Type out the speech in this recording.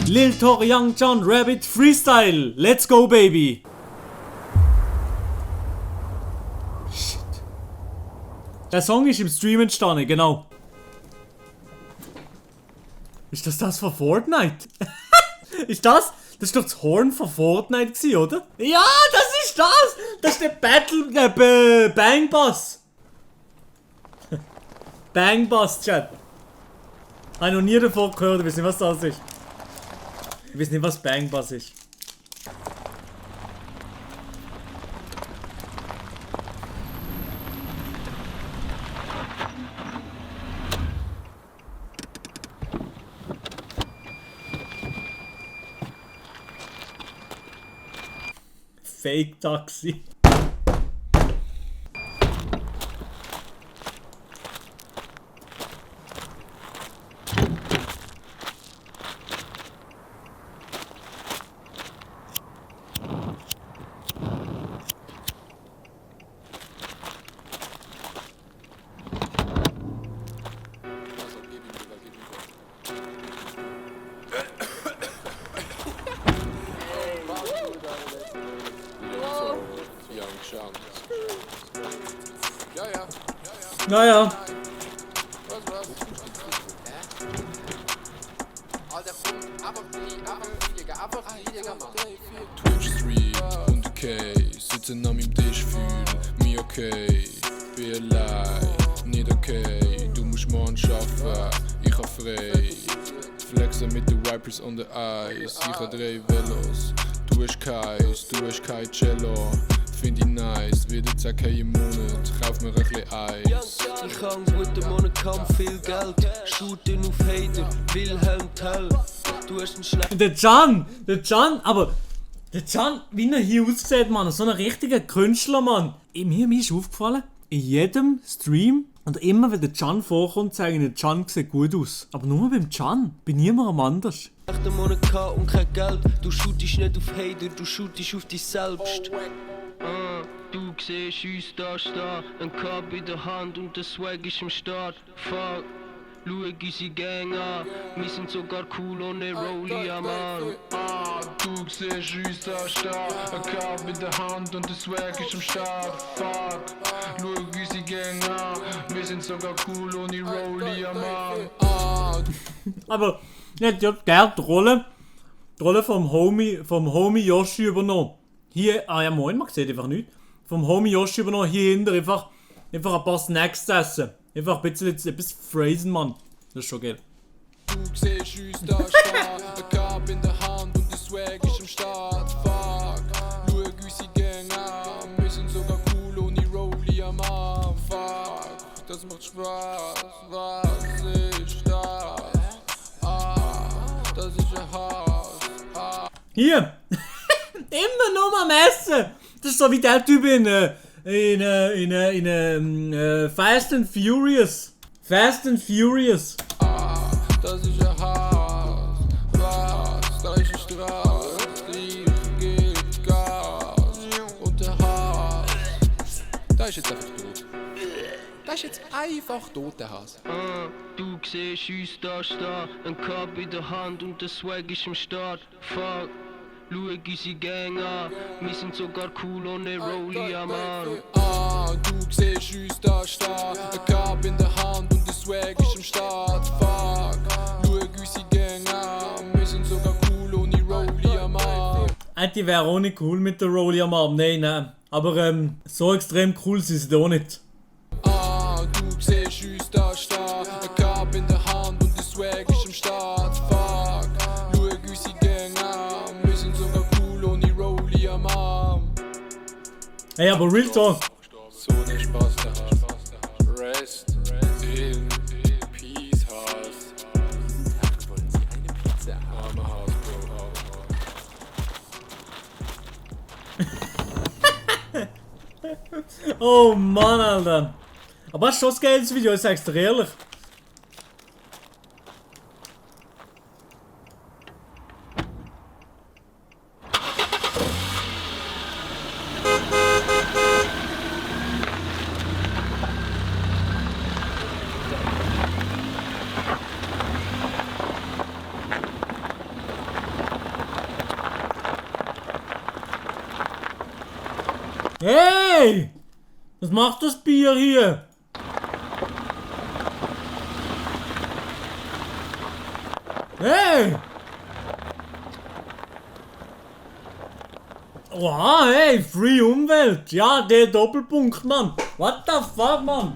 Lil Tor, Young John, Rabbit, Freestyle. Let's go, baby. Shit. Der Song ist im Stream entstanden, genau. Ist das von Fortnite? Ist das? Das ist doch das Horn von Fortnite gewesen, oder? Ja, das ist das! Das ist der Battle... Bang Bass. Bang Bass, Chat. Habe ich noch nie davon gehört, ich weiß nicht, was das ist. Ich weiß nicht, was Bang Bass ist. Fake Taxi. Naja. Twitch Stream und okay, sitzen an meinem Tisch, fühl mich okay. Bin allein, nicht okay, du musst morgen arbeiten, ich hab frei. Flexen mit den Wipers on the Ice, ich hab 3 Velos. Du hast keins, du hast kein Cello. Find ich nice, wieder 10k im Monat, kauf mir ein bisschen Eis. Ich hab einen guten Monat, kaum viel Geld. Shooten auf Hater, Wilhelm Tell. Du hast einen schlechten... Der Can, aber... Der Can, wie er hier aussieht, Mann, so ein richtiger Künstler, Mann. Mir ist aufgefallen, in jedem Stream und immer wenn der Can vorkommt, sagen der Can sieht gut aus. Aber nur beim Can, bei niemandem anders. Schlechten Monat gehabt und kein Geld. Du shootest nicht auf Hater, du shootest auf dich selbst. Du siehst uns da stehen, ein Cup in der Hand und der Swag ist im Start. Fuck, schau unsere Gang an, wir sind sogar cool ohne Rollie am Mann. Du siehst uns da stehen, ein Cup in der Hand und der Swag ist am Start. Fuck, schau unsere Gang an, wir sind sogar cool ohne Rollie am Mann. Aber er hat ja gerne die Rolle vom Homie Yoshi übernommen. Hier, ja moin, man sieht einfach nichts. Vom Homie Yoshi übernommen, hier hinten einfach ein paar Snacks zu essen. Einfach ein bisschen phrasen, Mann. Das ist schon geil. Du siehst uns da stehen, ein Cup in der Hand und der Swag ist am Start. Fuck, schau unsere Gang an, wir sind sogar cool ohne Rollie am Arm. Fuck, das macht Spaß, was ist das? Das ist ein Haus. Hier! Immer nur am Essen! Das ist so wie der Typ in Fast and Furious. Fast and Furious. Das ist ein Haus, was? Da ist eine Straße, die gibt Gas. Und der Haus, da ist jetzt einfach tot. Da ist jetzt einfach tot, der Hase. Du siehst uns da stehen, ein Cup in der Hand und der Swag ist im Start. Fuck, schau unsere Gang an, wir sind sogar cool ohne Rollie am Mann. Du siehst uns da stehen, ein Cup in der Hand und der Swag ist am Start. Fuck, schau unsere Gang an, wir sind sogar cool ohne Rollie am Arm. Die wäre auch nicht cool mit der Rollie am Arm. Nein. Aber so extrem cool sind sie auch nicht. Du siehst uns da stehen, ein Cup in der Hand und der Swag ist am Start. Fuck, schau unsere Gang an, wir sind sogar cool ohne Rollie am Arm. Hey, aber Real Talk. So der Spaß der Hass. Rest in Peace, Hass. Wollen Sie eine Pizza? Arme Hass, Bro. Oh Mann, Alter. Aber das ist schon ein geiles Video, ich sag's dir ehrlich. Hey! Was macht das Bier hier? Hey! Oha, hey, Free Umwelt! Ja, der Doppelpunkt, Mann! What the fuck, Mann?